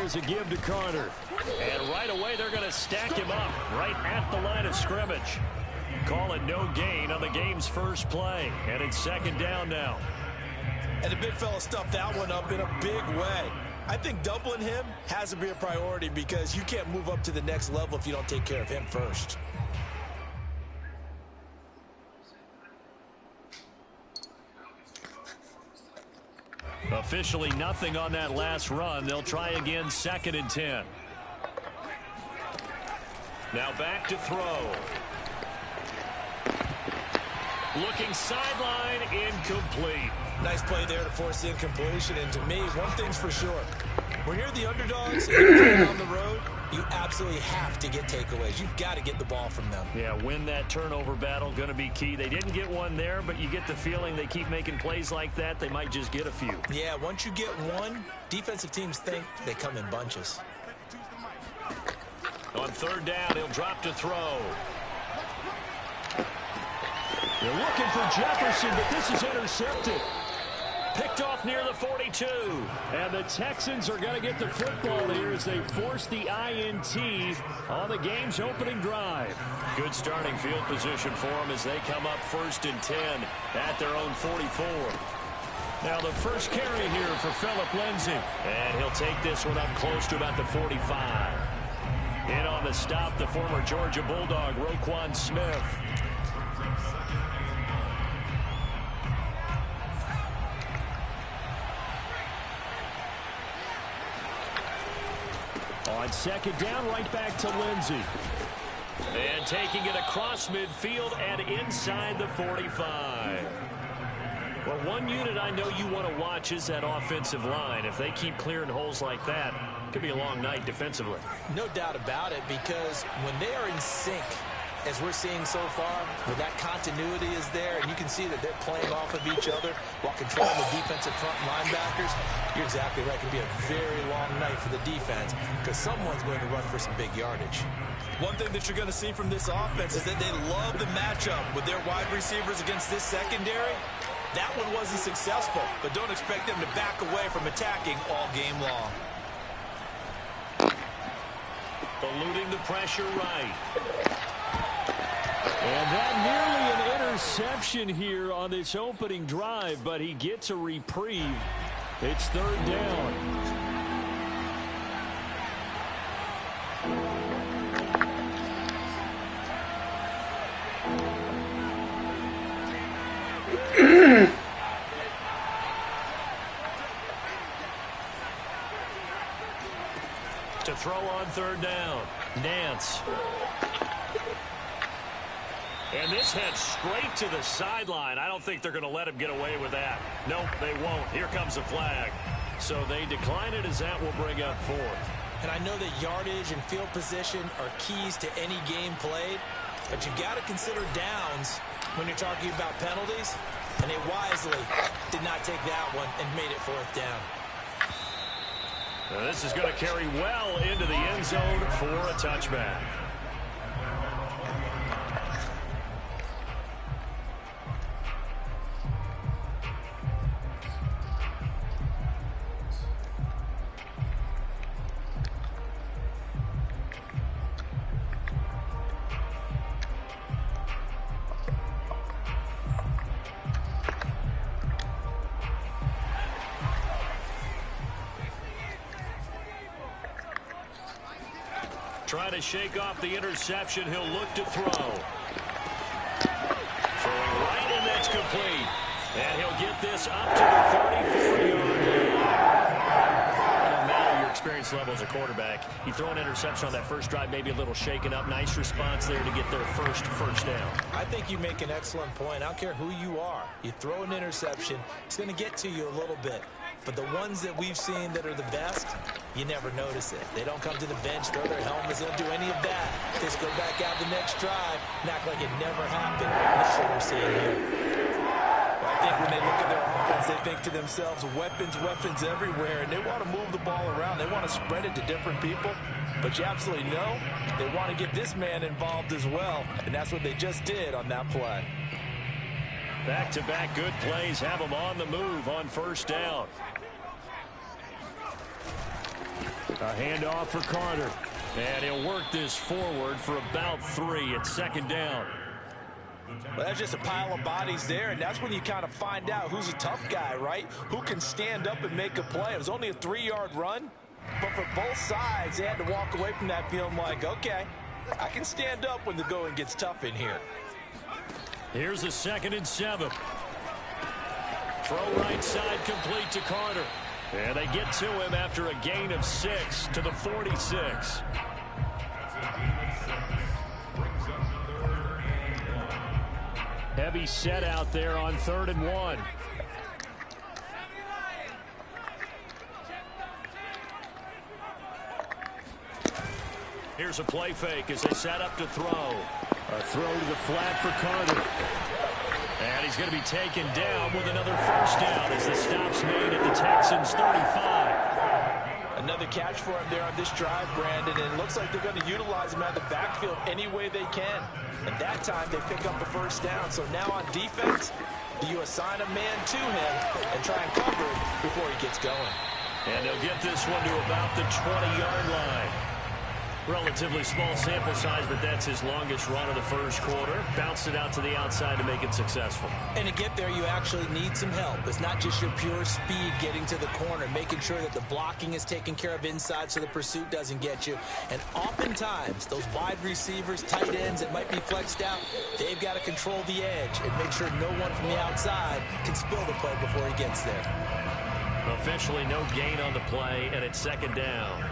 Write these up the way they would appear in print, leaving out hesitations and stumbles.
There's a give to Carter. And right away they're going to stack him up right at the line of scrimmage. Call it no gain on the game's first play. And it's second down now. And the big fella stuffed that one up in a big way. I think doubling him has to be a priority because you can't move up to the next level if you don't take care of him first. Officially nothing on that last run. They'll try again, 2nd and 10. Now back to throw. Looking sideline, incomplete. Nice play there to force the incompletion. And to me, one thing's for sure. When you're the underdogs and you're playing on the road, you absolutely have to get takeaways. You've got to get the ball from them. Yeah, win that turnover battle, going to be key. They didn't get one there, but you get the feeling they keep making plays like that, they might just get a few. Yeah, once you get one, defensive teams think they come in bunches. On 3rd down, he'll drop to throw. They're looking for Jefferson, but this is intercepted. Picked off near the 42. And the Texans are going to get the football here as they force the INT on the game's opening drive. Good starting field position for them as they come up 1st and 10 at their own 44. Now the first carry here for Phillip Lindsay. And he'll take this one up close to about the 45. In on the stop, the former Georgia Bulldog, Roquan Smith. On 2nd down, right back to Lindsay. And taking it across midfield and inside the 45. Well, one unit I know you want to watch is that offensive line. If they keep clearing holes like that, it could be a long night defensively. No doubt about it, because when they are in sync, as we're seeing so far, where that continuity is there, and you can see that they're playing off of each other while controlling the defensive front linebackers, you're exactly right. It can be a very long night for the defense because someone's going to run for some big yardage. One thing that you're going to see from this offense is that they love the matchup with their wide receivers against this secondary. That one wasn't successful, but don't expect them to back away from attacking all game long. Eluding the pressure right. And that nearly an interception here on this opening drive, but he gets a reprieve. It's 3rd down. To throw on 3rd down, Nance. And this heads straight to the sideline. I don't think they're going to let him get away with that. Nope, they won't. Here comes a flag. So they decline it as that will bring up 4th. And I know that yardage and field position are keys to any game played, but you've got to consider downs when you're talking about penalties. And they wisely did not take that one and made it 4th down. Now this is going to carry well into the end zone for a touchback. Trying to shake off the interception. He'll look to throw. Throwing right, and that's complete. And he'll get this up to the 34-yard line. No matter your experience level as a quarterback, you throw an interception on that first drive, maybe a little shaken up. Nice response there to get their first down. I think you make an excellent point. I don't care who you are. You throw an interception, it's going to get to you a little bit. But the ones that we've seen that are the best, you never notice it. They don't come to the bench, throw their helmets, they don't do any of that. They just go back out the next drive and act like it never happened. And that's what we're seeing here. But I think when they look at their offense, they think to themselves, weapons everywhere, and they want to move the ball around. They want to spread it to different people. But you absolutely know they want to get this man involved as well, and that's what they just did on that play. Back-to-back good plays have them on the move on 1st down. A handoff for Carter. And he'll work this forward for about 3. It's second down. Well, that's just a pile of bodies there, and that's when you kind of find out who's a tough guy, right? Who can stand up and make a play. It was only a 3-yard run, but for both sides, they had to walk away from that feeling like, okay, I can stand up when the going gets tough in here. Here's a 2nd and 7. Throw right side complete to Carter. And they get to him after a gain of 6 to the 46. Heavy set out there on 3rd and 1. Here's a play fake as they set up to throw. A throw to the flat for Carter. And he's going to be taken down with another first down as the stop's made at the Texans' 35. Another catch for him there on this drive, Brandon, and it looks like they're going to utilize him out of the backfield any way they can. And that time they pick up the first down. So now on defense, you assign a man to him and try and cover him before he gets going. And they'll get this one to about the 20-yard line. Relatively small sample size, but that's his longest run of the first quarter. Bounced it out to the outside to make it successful. And to get there, you actually need some help. It's not just your pure speed getting to the corner, making sure that the blocking is taken care of inside so the pursuit doesn't get you. And oftentimes, those wide receivers, tight ends that might be flexed out, they've got to control the edge and make sure no one from the outside can spill the play before he gets there. Officially no gain on the play, and it's second down.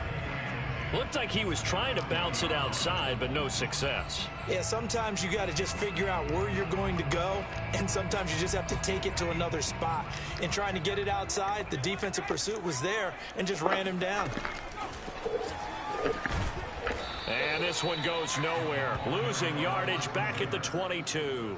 Looked like he was trying to bounce it outside, but no success. Yeah, sometimes you got to just figure out where you're going to go, and sometimes you just have to take it to another spot. In trying to get it outside, the defensive pursuit was there and just ran him down. And this one goes nowhere. Losing yardage back at the 22.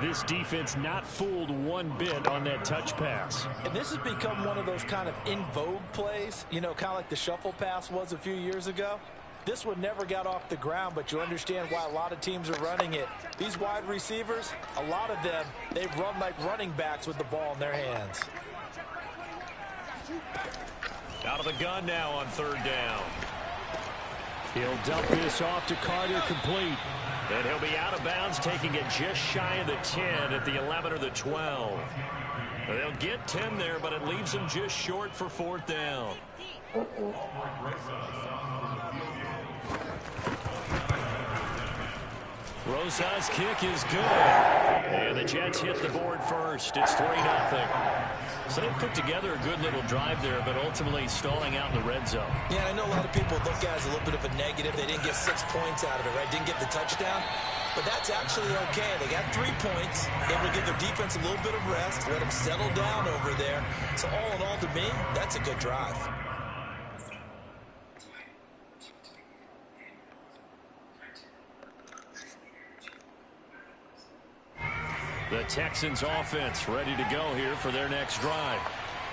This defense not fooled one bit on that touch pass. And this has become one of those kind of in vogue plays, you know, kind of like the shuffle pass was a few years ago. This one never got off the ground, but you understand why a lot of teams are running it. These wide receivers, a lot of them, they run like running backs with the ball in their hands. Out of the gun now on 3rd down. He'll dump this off to Carter, complete. And he'll be out of bounds, taking it just shy of the 10 at the 11 or the 12. They'll get 10 there, but it leaves them just short for 4th down. Rosa's kick is good. And the Jets hit the board first. It's 3-0. So they put together a good little drive there, but ultimately stalling out in the red zone. Yeah, I know a lot of people look at it as a little bit of a negative. They didn't get 6 points out of it, right? Didn't get the touchdown. But that's actually okay. They got 3 points. Able to give their defense a little bit of rest, let them settle down over there. So all in all, to me, that's a good drive. The Texans offense ready to go here for their next drive.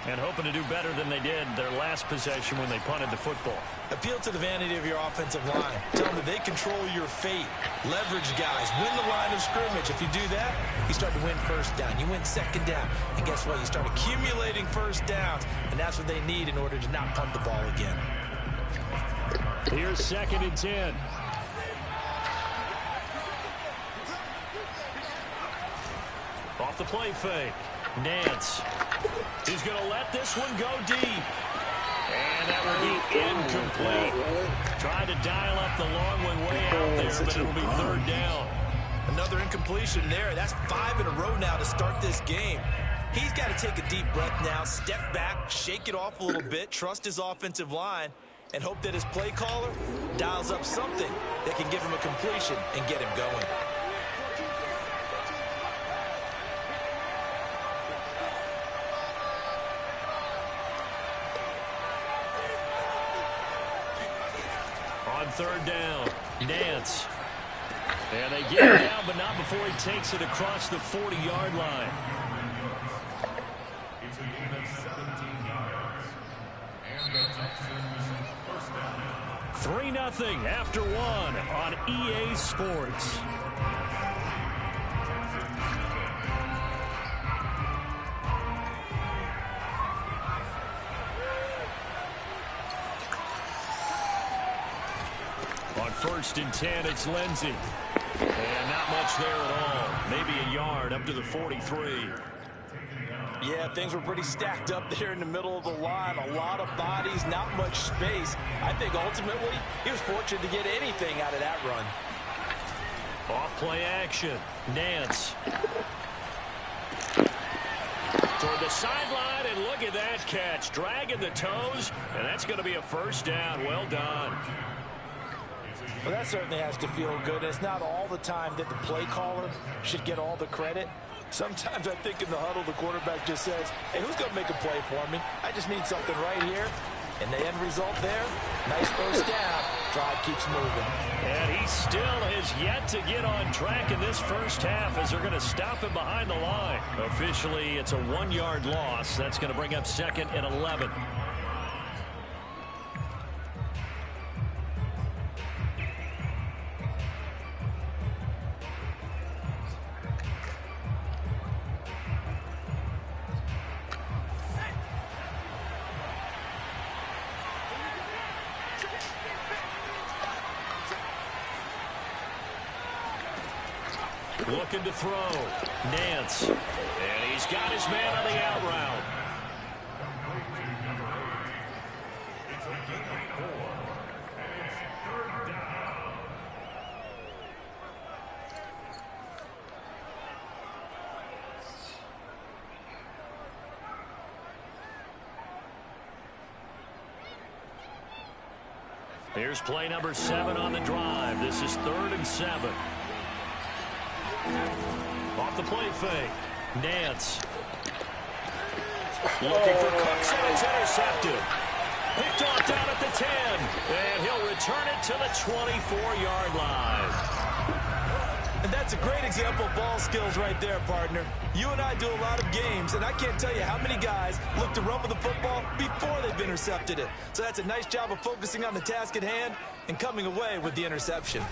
And hoping to do better than they did their last possession when they punted the football. Appeal to the vanity of your offensive line. Tell them that they control your fate. Leverage guys. Win the line of scrimmage. If you do that, you start to win first down. You win second down. And guess what? You start accumulating first downs. And that's what they need in order to not punt the ball again. Here's 2nd and 10. Off the play fake. Nance. He's going to let this one go deep. And that will be incomplete. Tried to dial up the long one way out there, but it'll be 3rd down. Another incompletion there. That's 5 in a row now to start this game. He's got to take a deep breath now, step back, shake it off a little bit, trust his offensive line, and hope that his play caller dials up something that can give him a completion and get him going. On 3rd down, Nance. And they get him down, but not before he takes it across the 40-yard line. It's a gain of 17 yards. And the Texans first down. 3-0 after 1 on EA Sports. 1st and 10, it's Lindsey. And not much there at all. Maybe a yard up to the 43. Yeah, things were pretty stacked up there in the middle of the line. A lot of bodies, not much space. I think ultimately he was fortunate to get anything out of that run. Off play action. Nance. Toward the sideline, and look at that catch. Dragging the toes, and that's going to be a 1st down. Well done. Well, that certainly has to feel good. It's not all the time that the play caller should get all the credit. Sometimes I think in the huddle, the quarterback just says, hey, who's going to make a play for me? I just need something right here. And the end result there, nice 1st down. Drive keeps moving. And he still has yet to get on track in this 1st half as they're going to stop him behind the line. Officially, it's a 1-yard loss. That's going to bring up 2nd and 11. Looking to throw. Nance. And he's got his man on the out route. Here's play number 7 on the drive. This is 3rd and 7. Off the play fake. Nance. Looking for Cooks, and it's intercepted. Picked off down at the 10. And he'll return it to the 24-yard line. And that's a great example of ball skills right there, partner. You and I do a lot of games, and I can't tell you how many guys look to run with the football before they've intercepted it. So that's a nice job of focusing on the task at hand and coming away with the interception.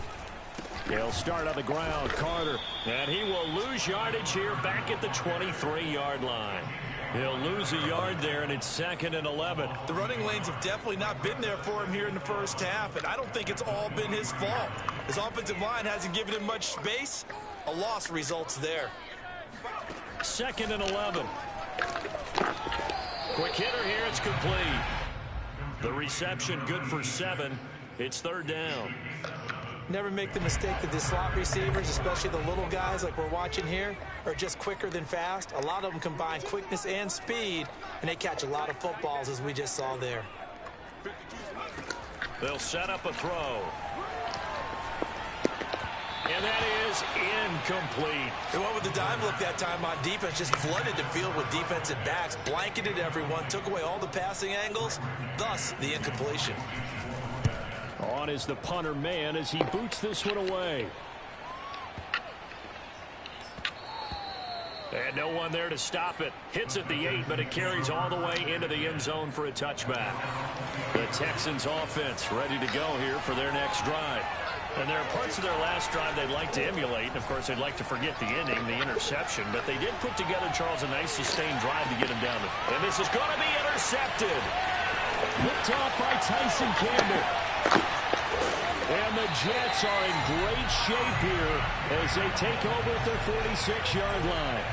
He'll start on the ground, Carter. And he will lose yardage here back at the 23-yard line. He'll lose a yard there, and it's 2nd and 11. The running lanes have definitely not been there for him here in the 1st half, and I don't think it's all been his fault. His offensive line hasn't given him much space. A loss results there. 2nd and 11. Quick hitter here. It's complete. The reception good for 7. It's 3rd down. Never make the mistake that the slot receivers, especially the little guys like we're watching here, are just quicker than fast. A lot of them combine quickness and speed, and they catch a lot of footballs, as we just saw there. They'll set up a throw. And that is incomplete. They went with the dime look that time on defense, just flooded the field with defensive backs, blanketed everyone, took away all the passing angles, thus the incompletion. On is the punter man as he boots this one away. And no one there to stop it. Hits at the 8, but it carries all the way into the end zone for a touchback. The Texans offense ready to go here for their next drive. And there are parts of their last drive they'd like to emulate. And, of course, they'd like to forget the ending, the interception. But they did put together, Charles, a nice sustained drive to get him down. And this is going to be intercepted. Picked off by Tyson Campbell. And the Jets are in great shape here as they take over at their 46-yard line.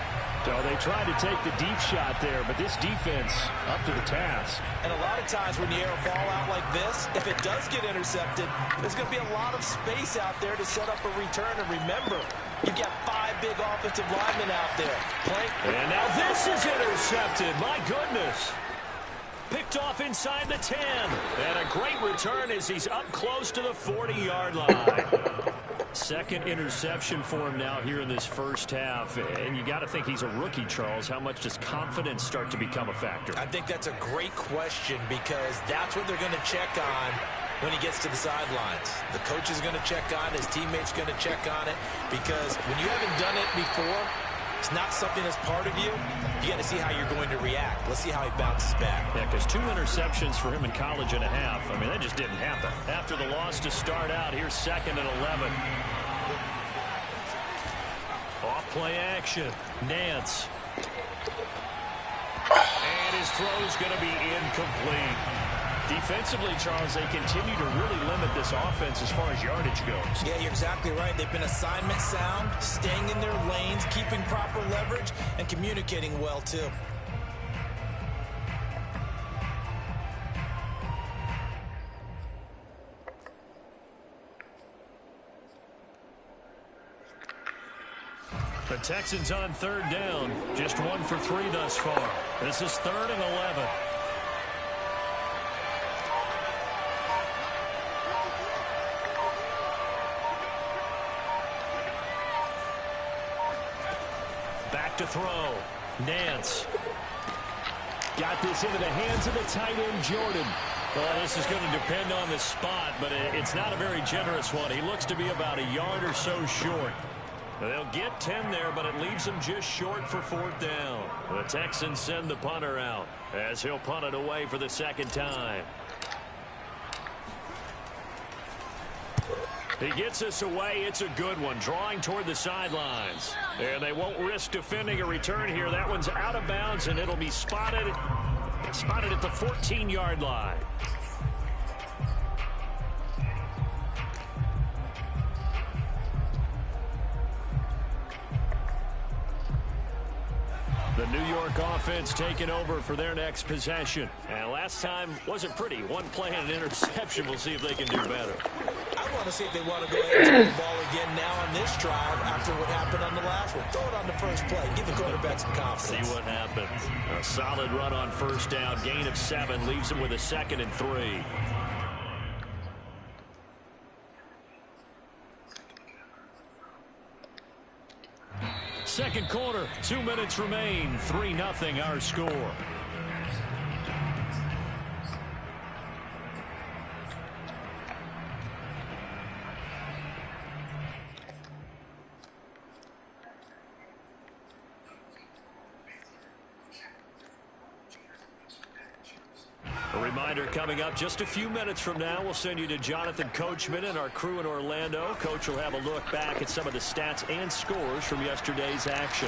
So they tried to take the deep shot there, but this defense up to the task. And a lot of times when you air a ball out like this, if it does get intercepted, there's going to be a lot of space out there to set up a return. And remember, you've got 5 big offensive linemen out there. And now this is intercepted. My goodness. Picked off inside the 10. And a great return as he's up close to the 40-yard line. Second interception for him now here in this first half. And you got to think he's a rookie, Charles. How much does confidence start to become a factor? I think that's a great question because that's what they're going to check on when he gets to the sidelines. The coach is going to check on, his teammates going to check on it because when you haven't done it before, it's not something that's part of you. You got to see how you're going to react. Let's see how he bounces back. Yeah, because 2 interceptions for him in college and a half. I mean, that just didn't happen. After the loss to start out, here's 2nd and 11. Off play action. Nance. And his throw's going to be incomplete. Defensively, Charles, they continue to really limit this offense as far as yardage goes. Yeah, you're exactly right. They've been assignment sound, staying in their lanes, keeping proper leverage, and communicating well, too. The Texans on third down. Just 1 for 3 thus far. This is 3rd and 11. Back to throw. Nance. Got this into the hands of the tight end, Jordan. Well, this is going to depend on the spot, but it's not a very generous one. He looks to be about a yard or so short. They'll get 10 there, but it leaves them just short for 4th down. The Texans send the punter out as he'll punt it away for the 2nd time. He gets us away. It's a good one, drawing toward the sidelines. And they won't risk defending a return here. That one's out of bounds, and it'll be spotted at the 14-yard line. The New York offense taking over for their next possession. And last time wasn't pretty. One play and an interception. We'll see if they can do better. I want to see if they want to go ahead and turn the ball again now on this drive after what happened on the last one. Throw it on the first play. Give the quarterback some confidence. See what happens. A solid run on 1st down. Gain of 7 leaves him with a 2nd and 3. Second quarter, 2 minutes remain. 3-0 our score. A reminder coming up just a few minutes from now. We'll send you to Jonathan Coachman and our crew in Orlando. Coach will have a look back at some of the stats and scores from yesterday's action.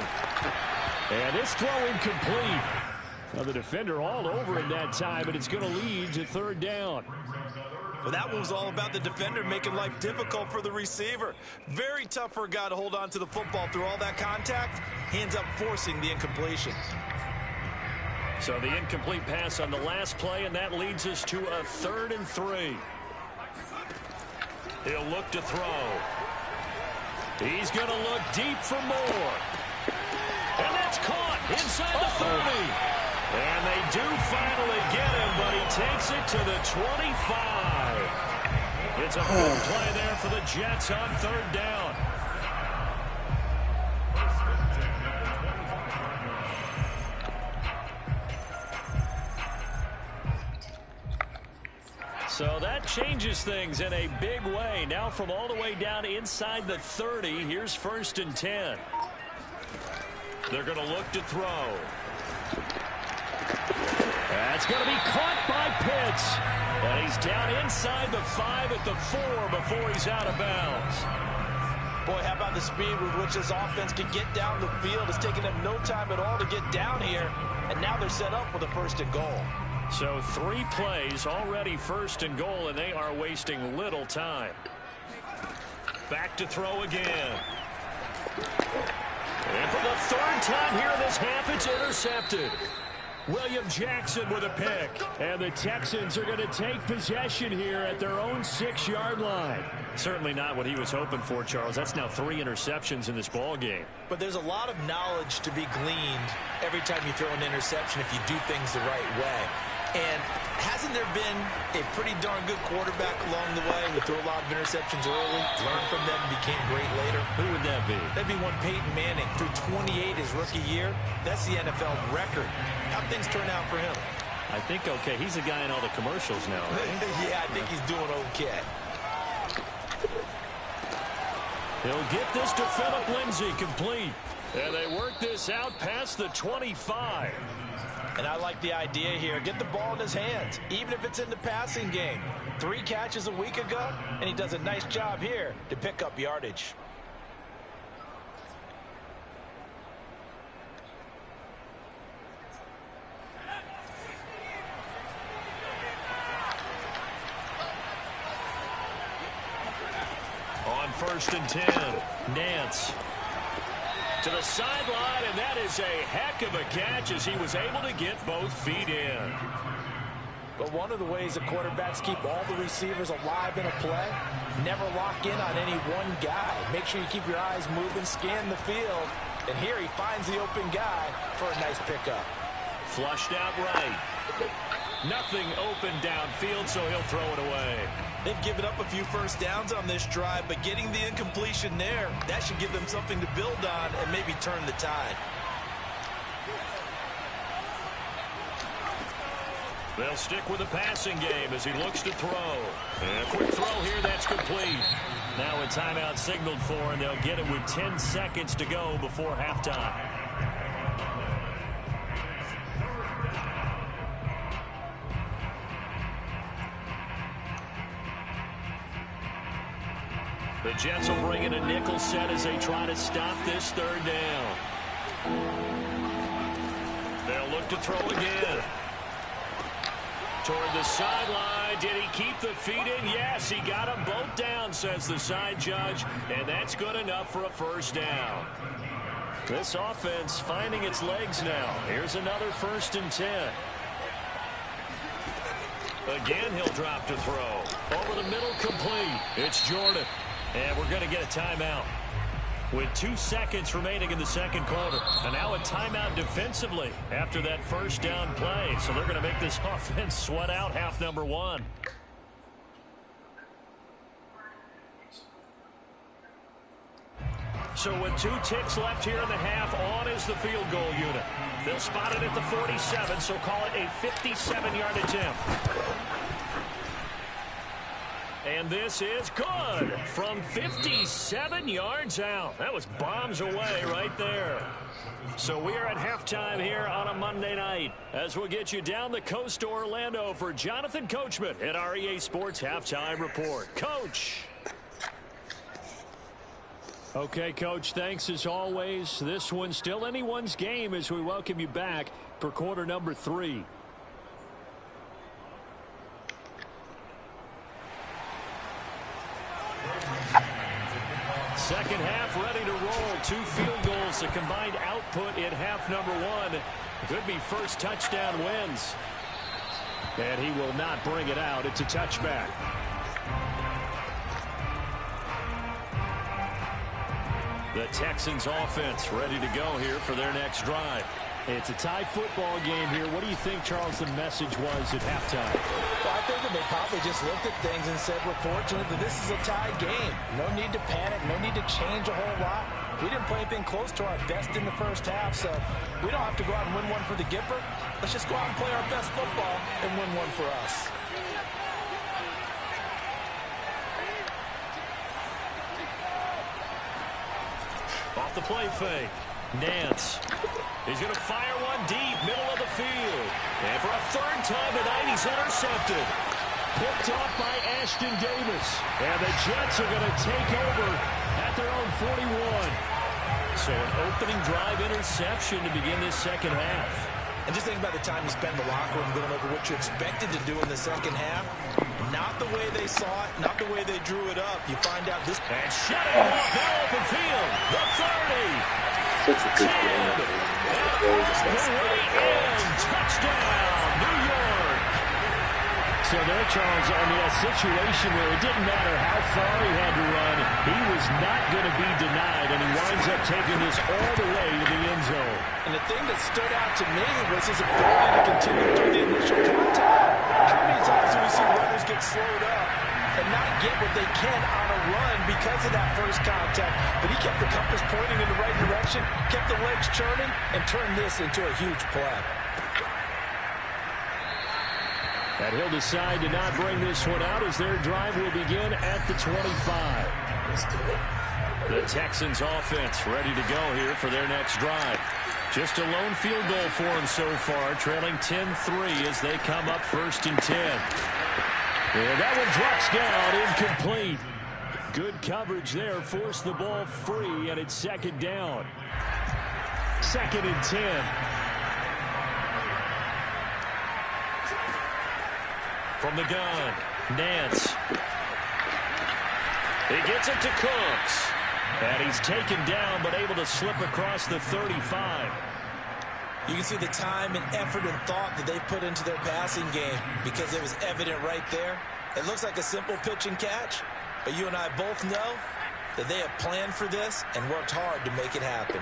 And this throw incomplete. Now the defender all over it that time, but it's going to lead to 3rd down. Well, that one was all about the defender making life difficult for the receiver. Very tough for a guy to hold on to the football through all that contact. He ends up forcing the incompletion. So the incomplete pass on the last play, and that leads us to a 3rd and 3. He'll look to throw. He's going to look deep for more. And that's caught inside the 30. And they do finally get him, but he takes it to the 25. It's a good play there for the Jets on 3rd down. So that changes things in a big way. Now from all the way down inside the 30, here's 1st and 10. They're going to look to throw. That's going to be caught by Pitts. And he's down inside the 5 at the 4 before he's out of bounds. Boy, how about the speed with which this offense can get down the field? It's taken them no time at all to get down here. And now they're set up with a 1st and goal. So 3 plays, already 1st and goal, and they are wasting little time. Back to throw again. And for the 3rd time here in this half, it's intercepted. William Jackson with a pick. And the Texans are going to take possession here at their own 6-yard line. Certainly not what he was hoping for, Charles. That's now 3 interceptions in this ball game. But there's a lot of knowledge to be gleaned every time you throw an interception if you do things the right way. And hasn't there been a pretty darn good quarterback along the way who threw a lot of interceptions early, learned from them, and became great later? Who would that be? That'd be one Peyton Manning. Threw 28 his rookie year. That's the NFL record. How'd things turn out for him? I think okay. He's a guy in all the commercials now, right? Yeah, I think he's doing okay. He'll get this to Phillip Lindsay complete. And they work this out past the 25. And I like the idea here. Get the ball in his hands, even if it's in the passing game. 3 catches a week ago, and he does a nice job here to pick up yardage. first and 10. Nance to the sideline, and that is a heck of a catch as he was able to get both feet in. But one of the ways the quarterbacks keep all the receivers alive in a play, never lock in on any one guy. Make sure you keep your eyes moving, scan the field, and here he finds the open guy for a nice pickup. Flushed out right. Nothing open downfield, so he'll throw it away. They've given up a few first downs on this drive, but getting the incompletion there, that should give them something to build on and maybe turn the tide. They'll stick with the passing game as he looks to throw. And a quick throw here, that's complete. Now a timeout signaled for, and they'll get it with 10 seconds to go before halftime. The Jets will bring in a nickel set as they try to stop this third down. They'll look to throw again. Toward the sideline. Did he keep the feet in? Yes, he got them both down, says the side judge, and that's good enough for a first down. This offense finding its legs now. Here's another first and 10. Again, he'll drop to throw. Over the middle, complete. It's Jordan. And we're going to get a timeout with 2 seconds remaining in the second quarter. And now a timeout defensively after that first down play. So they're going to make this offense sweat out half number one. So with 2 ticks left here in the half, on is the field goal unit. They'll spot it at the 47, so call it a 57-yard attempt. And this is good from 57 yards out. That was bombs away right there. So we are at halftime here on a Monday night as we'll get you down the coast to Orlando for Jonathan Coachman at our EA Sports Halftime Report. Coach. Okay, Coach, thanks as always. This one's still anyone's game as we welcome you back for quarter number 3. Second half ready to roll. 2 field goals, a combined output in half number 1. Could be first touchdown wins. And he will not bring it out. It's a touchback. The Texans offense ready to go here for their next drive. It's a tie football game here. What do you think, Charles, the message was at halftime? Well, I think that they probably just looked at things and said, we're fortunate that this is a tie game. No need to panic. No need to change a whole lot. We didn't play anything close to our best in the first half, so we don't have to go out and win one for the Gipper. Let's just go out and play our best football and win one for us. Off the play fake. Nance. He's going to fire one deep, middle of the field. And for a third time tonight, he's intercepted. Picked off by Ashton Davis. And the Jets are going to take over at their own 41. So an opening drive interception to begin this second half. And just think about the time you spend in the locker room going over what you expected to do in the second half. Not the way they saw it, not the way they drew it up. You find out this... And shutting off now open field. The 30. Such a good game. Touchdown, New York. So there, Charles, I mean, a situation where it didn't matter how far he had to run, he was not going to be denied, and he winds up taking this all the way to the end zone. And the thing that stood out to me was his ability to continue through the initial contact. How many times do we see runners get slowed up and not get what they can on a run because of that first contact? But he kept the compass pointing in the right direction, kept the legs churning, and turned this into a huge play. And he'll decide to not bring this one out as their drive will begin at the 25. The Texans offense ready to go here for their next drive. Just a lone field goal for them so far, trailing 10-3 as they come up first and 10. And that one drops down, incomplete. Good coverage there, forced the ball free, and it's second down. Second and 10. From the gun, Nance. He gets it to Cooks. And he's taken down, but able to slip across the 35. You can see the time and effort and thought that they put into their passing game because it was evident right there. It looks like a simple pitch and catch, but you and I both know that they have planned for this and worked hard to make it happen.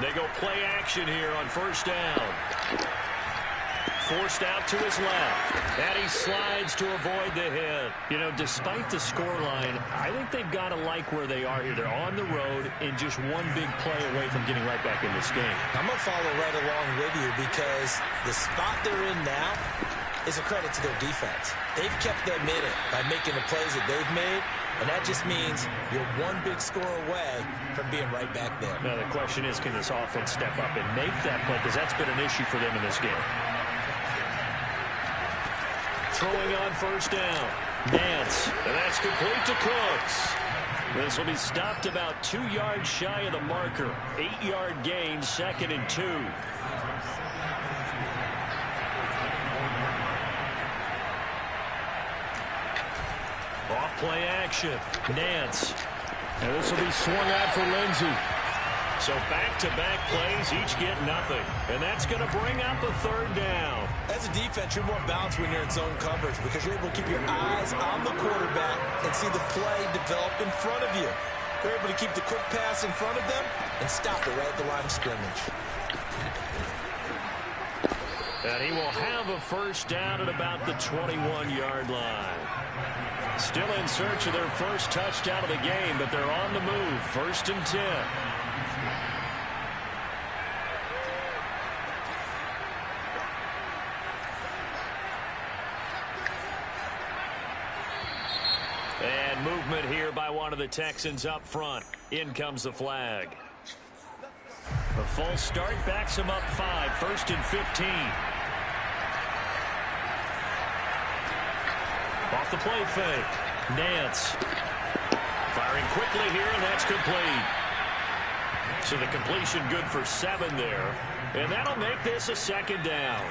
They go play action here on first down. Forced out to his left. And he slides to avoid the hit. You know, despite the scoreline, I think they've got to like where they are here. They're on the road and just one big play away from getting right back in this game. I'm going to follow right along with you because the spot they're in now is a credit to their defense. They've kept them in it by making the plays that they've made, and that just means you're one big score away from being right back there. Now, the question is, can this offense step up and make that play? Because that's been an issue for them in this game. Throwing on first down. Nance. And that's complete to Cooks. This will be stopped about 2 yards shy of the marker. 8-yard gain, 2nd and 2. Off play action. Nance. And this will be swung out for Lindsey. So back-to-back plays, each get nothing. And that's going to bring up a 3rd down. As a defense, you're more balanced when you're in zone coverage because you're able to keep your eyes on the quarterback and see the play develop in front of you. You're able to keep the quick pass in front of them and stop it right at the line of scrimmage. And he will have a first down at about the 21-yard line. Still in search of their first touchdown of the game, but they're on the move. 1st and 10. And movement here by one of the Texans up front. In comes the flag. A false start backs him up 5. 1st and 15. Off the play fake. Nance. Firing quickly here, and that's complete. So the completion good for 7 there. And that'll make this a 2nd down.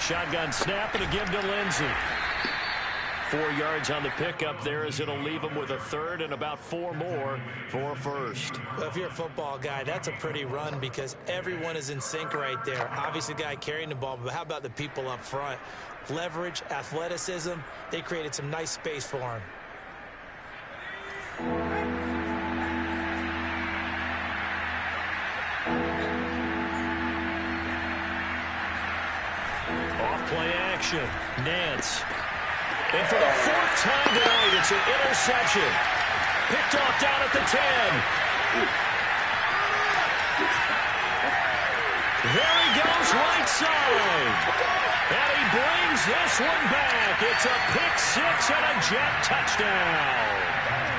Shotgun snap and a give to Lindsey. 4 yards on the pickup there as it'll leave him with a 3rd and about 4 more for a 1st. Well, if you're a football guy, that's a pretty run because everyone is in sync right there. Obviously, the guy carrying the ball, but how about the people up front? Leverage, athleticism, they created some nice space for him. Play action. Nance. And for the 4th time tonight, it's an interception. Picked off down at the 10. There he goes, right side. And he brings this one back. It's a pick 6 and a jet touchdown.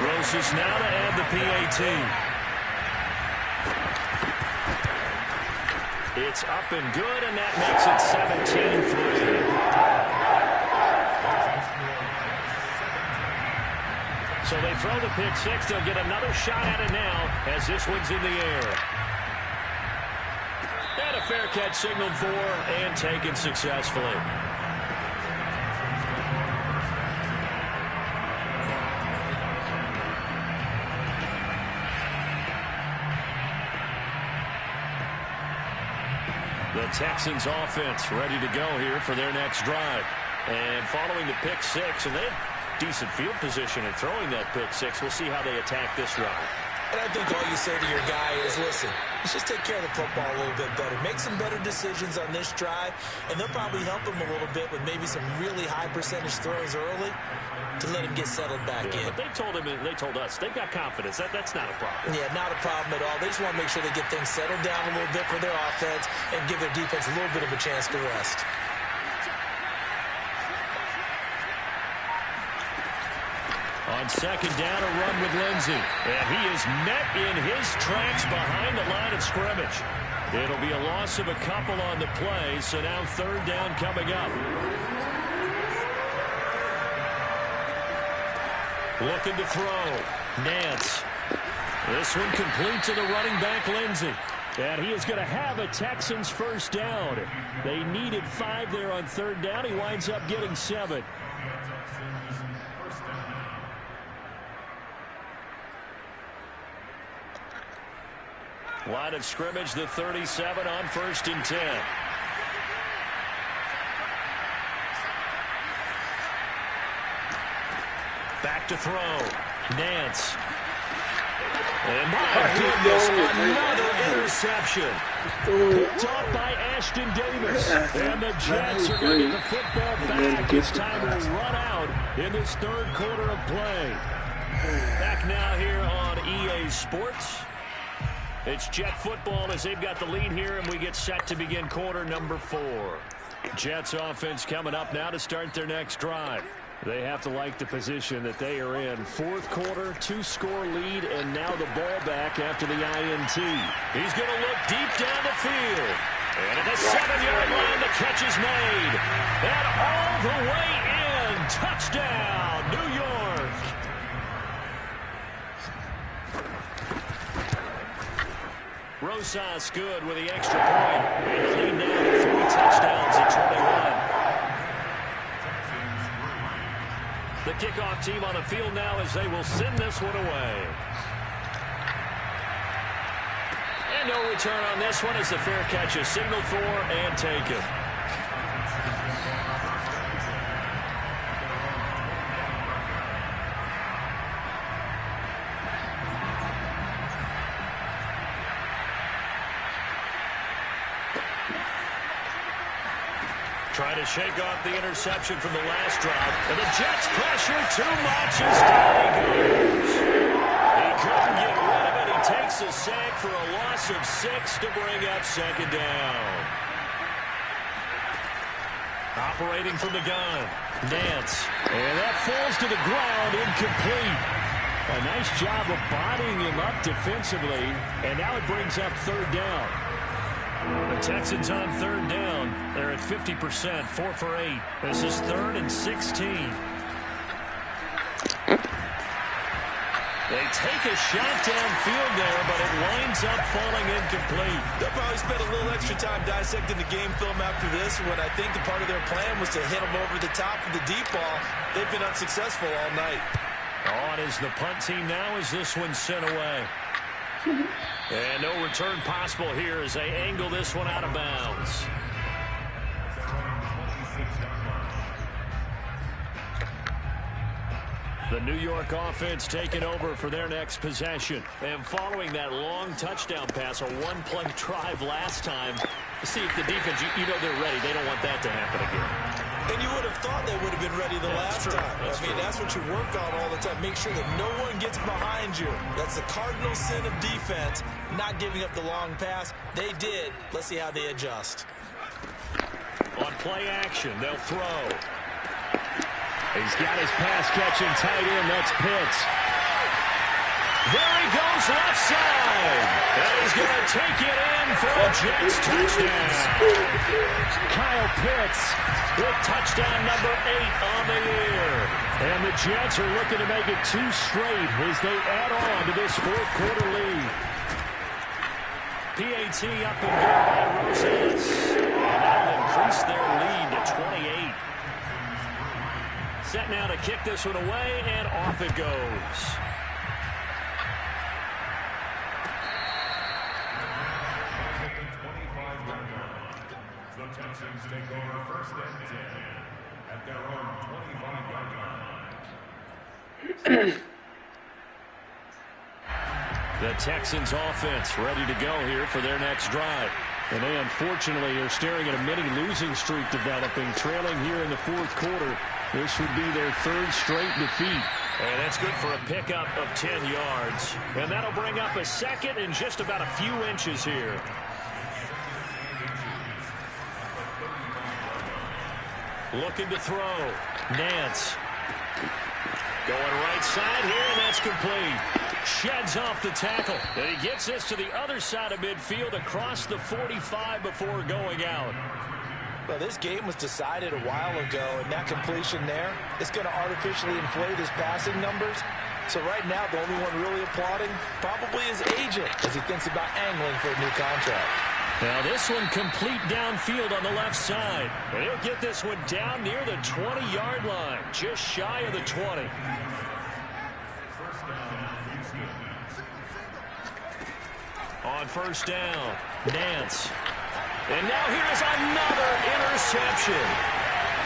Roses now to add the PAT. It's up and good, and that makes it 17-3. So they throw the pick 6. They'll get another shot at it now as this one's in the air. And a fair catch signaled for and taken successfully. The Texans offense ready to go here for their next drive. And following the pick 6, and they had decent field position in throwing that pick 6. We'll see how they attack this drive. And I think all you say to your guy is, listen, let's just take care of the football a little bit better. Make some better decisions on this drive, and they'll probably help him a little bit with maybe some really high percentage throws early to let him get settled back in. But they told us, they've got confidence. That's not a problem. Yeah, not a problem at all. They just want to make sure they get things settled down a little bit for their offense and give their defense a little bit of a chance to rest. On 2nd down, a run with Lindsey. And he is met in his tracks behind the line of scrimmage. It'll be a loss of a couple on the play, so now 3rd down coming up. Looking to throw. Nance. This one complete to the running back, Lindsey. And he is going to have a Texans first down. They needed 5 there on 3rd down. He winds up getting 7. Line of scrimmage, the 37 on 1st and 10. Back to throw. Nance. And my goodness, another interception. Picked off by Ashton Davis. And the Jets are going to get the football back. It's time to run out in this 3rd quarter of play. Back now here on EA Sports. It's Jet football as they've got the lead here, and we get set to begin quarter number 4. Jets offense coming up now to start their next drive. They have to like the position that they are in. 4th quarter, 2-score lead, and now the ball back after the INT. He's going to look deep down the field. And at the 7-yard line, the catch is made. And all the way in. Touchdown, New York. Rosas good with the extra point. And the lead now to 3 touchdowns at 21. The kickoff team on the field now as they will send this one away. And no return on this one as the fair catch is signaled for and taken. Trying to shake off the interception from the last drive. And the Jets pressure too much as down he goes. He couldn't get rid of it. He takes a sack for a loss of 6 to bring up 2nd down. Operating from the gun. Nance. And that falls to the ground, incomplete. A nice job of bodying him up defensively. And now it brings up 3rd down. The Texans on 3rd down. They're at 50%, 4 for 8. This is 3rd and 16. They take a shot downfield there, but it winds up falling incomplete. They'll probably spend a little extra time dissecting the game film after this when I think the part of their plan was to hit them over the top of the deep ball. They've been unsuccessful all night. On is the punt team now as this one's sent away. And no return possible here as they angle this one out of bounds. The New York offense taking over for their next possession. And following that long touchdown pass, a one-play drive last time, see if the defense, you know they're ready. They don't want that to happen again. And you would have thought they would have been ready the last time. That's what you work on all the time. Make sure that no one gets behind you. That's the cardinal sin of defense, not giving up the long pass. They did. Let's see how they adjust. On play action, they'll throw. He's got his pass-catching tight end. That's Pitts. There he goes left side. And he's going to take it in for a Jets touchdown. Kyle Pitts with touchdown number 8 on the year. And the Jets are looking to make it 2 straight as they add on to this 4th quarter lead. PAT up and good by Rosas. And that'll increase their lead to 28. Set now to kick this one away, and off it goes. The Texans take over 1st and 10 at their own 25-yard line. The Texans offense ready to go here for their next drive. And they unfortunately are staring at a mini losing streak developing, trailing here in the 4th quarter. This would be their 3rd straight defeat. And that's good for a pickup of 10 yards. And that'll bring up a 2nd and just about a few inches here. Looking to throw. Nance. Going right side here, and that's complete. Sheds off the tackle. And he gets this to the other side of midfield across the 45 before going out. Well, this game was decided a while ago, and that completion there is going to artificially inflate his passing numbers. So right now, the only one really applauding probably his agent as he thinks about angling for a new contract. Now this one complete downfield on the left side. And he'll get this one down near the 20-yard line, just shy of the 20. On first down, Nance. And now here's another interception.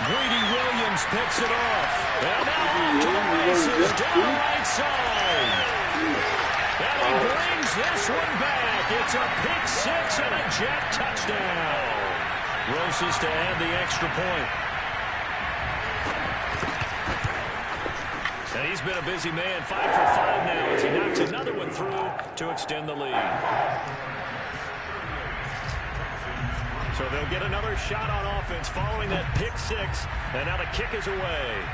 Greedy Williams picks it off. And now off to the races down the right side. And he brings this one back. It's a pick six and a jet touchdown. Roses to add the extra point. And he's been a busy man, 5 for 5 now as he knocks another one through to extend the lead. So they'll get another shot on offense following that pick six, and now the kick is away.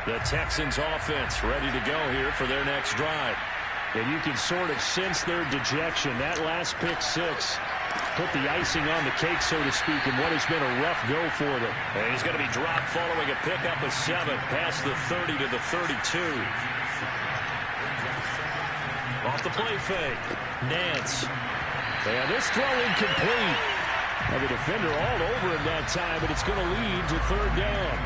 The Texans offense ready to go here for their next drive. And you can sort of sense their dejection. That last pick six put the icing on the cake, so to speak, in what has been a rough go for them. And he's going to be dropped following a pickup of 7 past the 30 to the 32. Off the play fake. Nance. And this throw incomplete. Now the defender all over him that time, but it's going to lead to third down.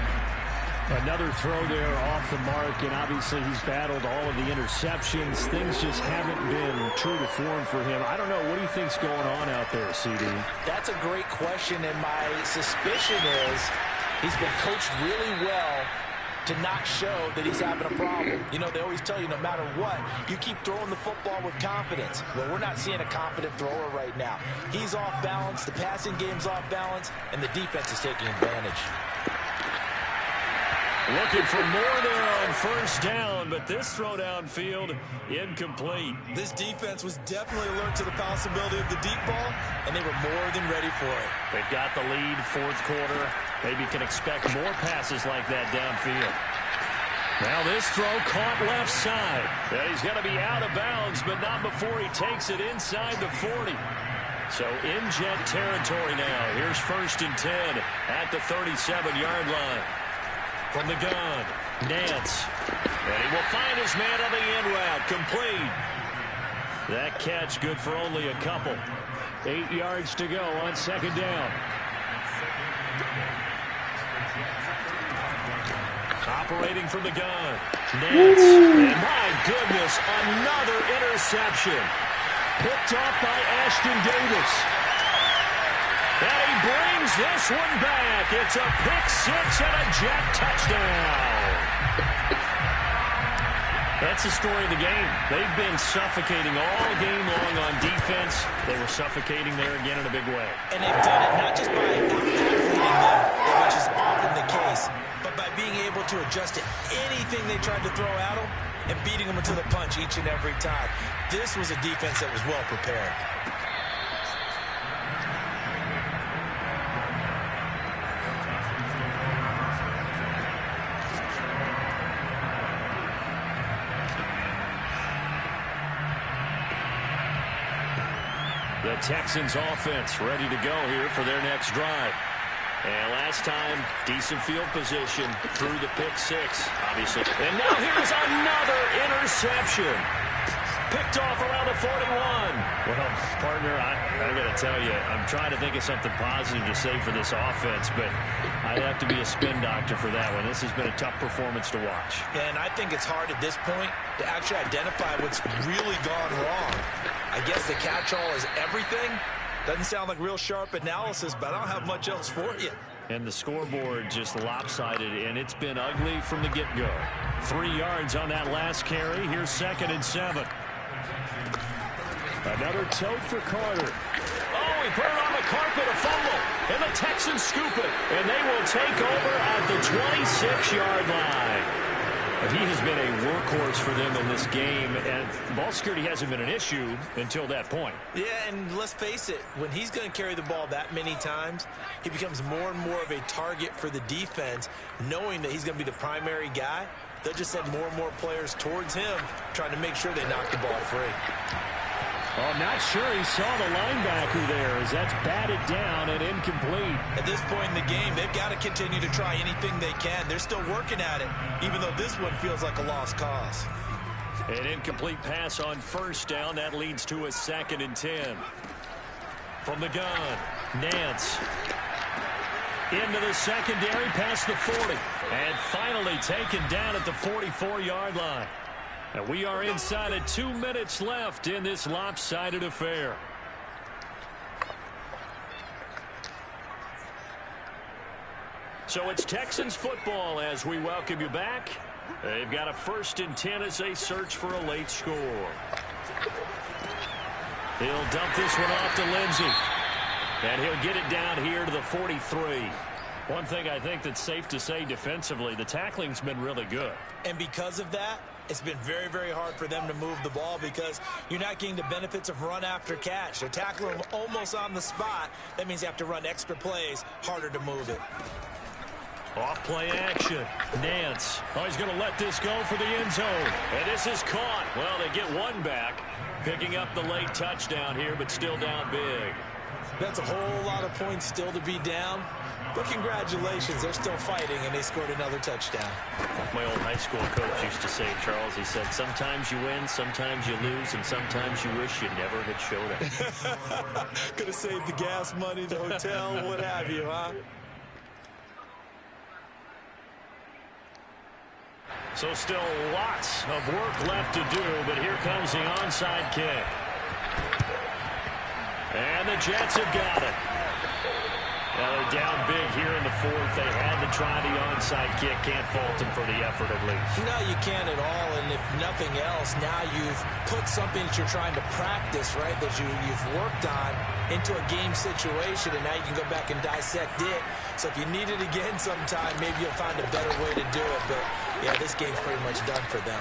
Another throw there off the mark, and obviously he's battled all of the interceptions. Things just haven't been true to form for him. I don't know. What do you think's going on out there, CD? That's a great question, and my suspicion is he's been coached really well to not show that he's having a problem. You know, they always tell you no matter what, you keep throwing the football with confidence. Well, we're not seeing a confident thrower right now. He's off balance, the passing game's off balance, and the defense is taking advantage. Looking for more there on first down, but this throw downfield incomplete. This defense was definitely alert to the possibility of the deep ball, and they were more than ready for it. They've got the lead, fourth quarter. Maybe can expect more passes like that downfield. Now this throw caught left side. And he's going to be out of bounds, but not before he takes it inside the 40. So in jet territory now. Here's first and 10 at the 37-yard line. From the gun, Nance. And he will find his man on the in route. Complete. That catch good for only a couple. 8 yards to go on second down. Operating from the gun. Nance. And my goodness, another interception. Picked off by Ashton Davis. And he brings this one back. It's a pick six and a jet touchdown. That's the story of the game. They've been suffocating all game long on defense. They were suffocating there again in a big way. And they've done it not just by out-athleting them, which is often the case, but by being able to adjust to anything they tried to throw at them and beating them into the punch each and every time. This was a defense that was well prepared. The Texans offense ready to go here for their next drive. And last time, decent field position through the pick six, obviously. And now here's another interception. Picked off around the 41. Well, partner, I got to tell you, I'm trying to think of something positive to say for this offense, but I'd have to be a spin doctor for that one. This has been a tough performance to watch. And I think it's hard at this point to actually identify what's really gone wrong. I guess the catch-all is everything. Doesn't sound like real sharp analysis, but I don't have much else for you. And the scoreboard just lopsided, and it's been ugly from the get-go. 3 yards on that last carry. Here's second and 7. Another tote for Carter. Oh, he put it on the carpet, a fumble. And the Texans scoop it. And they will take over at the 26-yard line. He has been a workhorse for them in this game, and ball security hasn't been an issue until that point. Yeah, and let's face it, when he's going to carry the ball that many times, he becomes more and more of a target for the defense, knowing that he's going to be the primary guy. They'll just send more and more players towards him, trying to make sure they knock the ball free. Oh, not sure he saw the linebacker there as that's batted down and incomplete. At this point in the game, they've got to continue to try anything they can. They're still working at it, even though this one feels like a lost cause. An incomplete pass on first down. That leads to a 2nd and 10. From the gun, Nance. Into the secondary, past the 40. And finally taken down at the 44-yard line. And we are inside of 2 minutes left in this lopsided affair. So it's Texans football as we welcome you back. They've got a 1st and 10 as they search for a late score. He'll dump this one off to Lindsey. And he'll get it down here to the 43. One thing I think that's safe to say defensively, the tackling's been really good. And because of that, it's been very, very hard for them to move the ball because you're not getting the benefits of run after catch. They're tackling them almost on the spot. That means you have to run extra plays, harder to move it. Off play action. Nance. Oh, he's going to let this go for the end zone. And this is caught. Well, they get one back. Picking up the late touchdown here, but still down big. That's a whole lot of points still to be down. But congratulations, they're still fighting, and they scored another touchdown. Like my old high school coach used to say, Charles, he said, sometimes you win, sometimes you lose, and sometimes you wish you never had showed up. Could have saved the gas money, the hotel, what have you, huh? So still lots of work left to do, but here comes the onside kick. And the Jets have got it. Now they're down big here in the 4th. They had to try the onside kick. Can't fault them for the effort at least. No, you can't at all. And if nothing else, now you've put something that you're trying to practice, right, that you've worked on into a game situation, and now you can go back and dissect it. So if you need it again sometime, maybe you'll find a better way to do it. But, yeah, this game's pretty much done for them.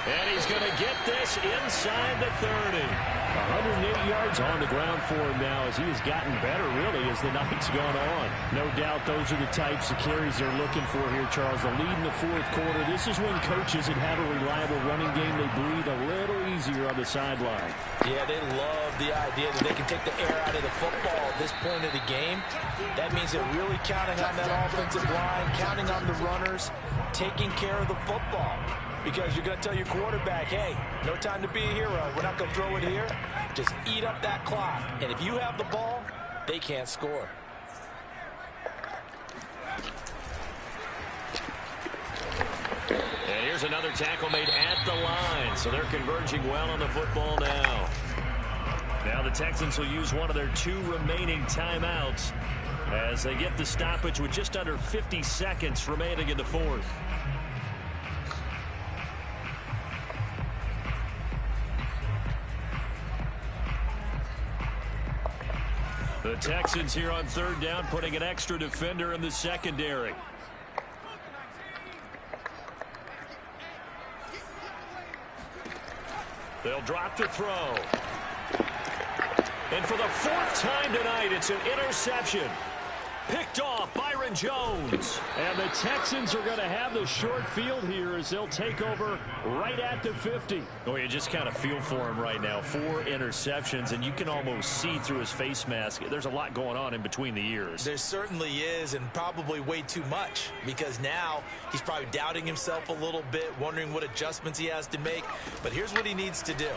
And he's going to get this inside the 30. 108 yards on the ground for him now as he has gotten better, really, as the night's gone on. No doubt those are the types of carries they're looking for here, Charles. The lead in the 4th quarter. This is when coaches that have a reliable running game, they breathe a little easier on the sideline. Yeah, they love the idea that they can take the air out of the football at this point of the game. That means they're really counting on that offensive line, counting on the runners, taking care of the football. Because you're going to tell your quarterback, hey, no time to be a hero. We're not going to throw it here. Just eat up that clock. And if you have the ball, they can't score. And here's another tackle made at the line. So they're converging well on the football now. Now the Texans will use one of their 2 remaining timeouts as they get the stoppage with just under 50 seconds remaining in the 4th. The Texans here on 3rd down, putting an extra defender in the secondary. They'll drop to throw. And for the 4th time tonight, it's an interception. Picked off Byron Jones. And the Texans are going to have the short field here as they'll take over right at the 50. Oh, you just kind of feel for him right now. 4 interceptions, and you can almost see through his face mask. There's a lot going on in between the ears. There certainly is, and probably way too much, because now he's probably doubting himself a little bit, wondering what adjustments he has to make. But here's what he needs to do.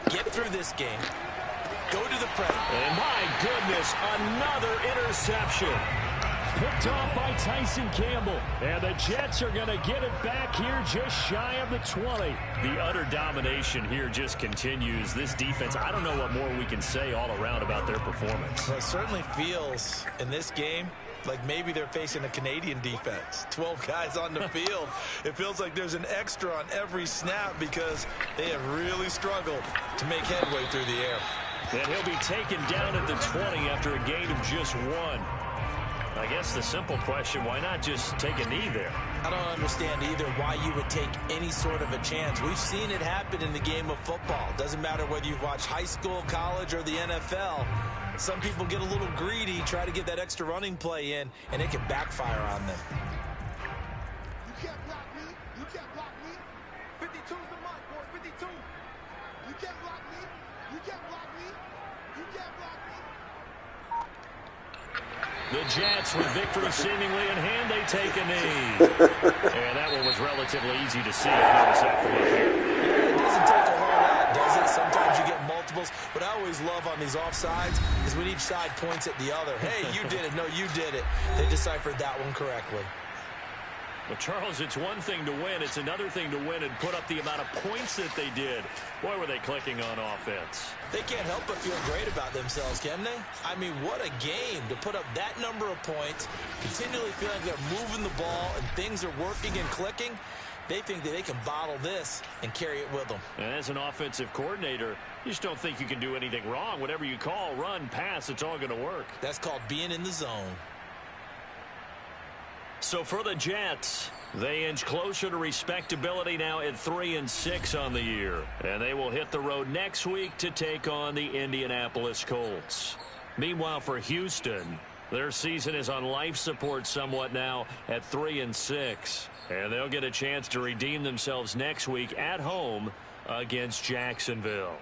Get through this game. Go to the press. And my goodness, another interception. Picked off by Tyson Campbell. And the Jets are going to get it back here just shy of the 20. The utter domination here just continues. This defense, I don't know what more we can say all around about their performance. Well, it certainly feels in this game like maybe they're facing a Canadian defense. 12 guys on the field. It feels like there's an extra on every snap because they have really struggled to make headway through the air. And he'll be taken down at the 20 after a gain of just 1. I guess the simple question, why not just take a knee there? I don't understand either why you would take any sort of a chance. We've seen it happen in the game of football. Doesn't matter whether you've watched high school, college, or the NFL. Some people get a little greedy, try to get that extra running play in, and it can backfire on them. You can't block me. You can't block me. 52's the mark, boys. 52. You can't block me. You can't block me. You can't block me. The Jets, with victory seemingly in hand, they take a knee. And that one was relatively easy to see. Notice that from up here. It doesn't take a whole lot, does it? Sometimes you get multiples. What I always love on these offsides is when each side points at the other. Hey, you did it. No, you did it. They deciphered that one correctly. Well, Charles, it's one thing to win. It's another thing to win and put up the amount of points that they did. Boy, were they clicking on offense. They can't help but feel great about themselves, can they? I mean, what a game to put up that number of points, continually feel like they're moving the ball and things are working and clicking. They think that they can bottle this and carry it with them. And as an offensive coordinator, you just don't think you can do anything wrong. Whatever you call, run, pass, it's all going to work. That's called being in the zone. So for the Jets, they inch closer to respectability now at 3-6 on the year. And they will hit the road next week to take on the Indianapolis Colts. Meanwhile, for Houston, their season is on life support somewhat now at 3-6. And they'll get a chance to redeem themselves next week at home against Jacksonville.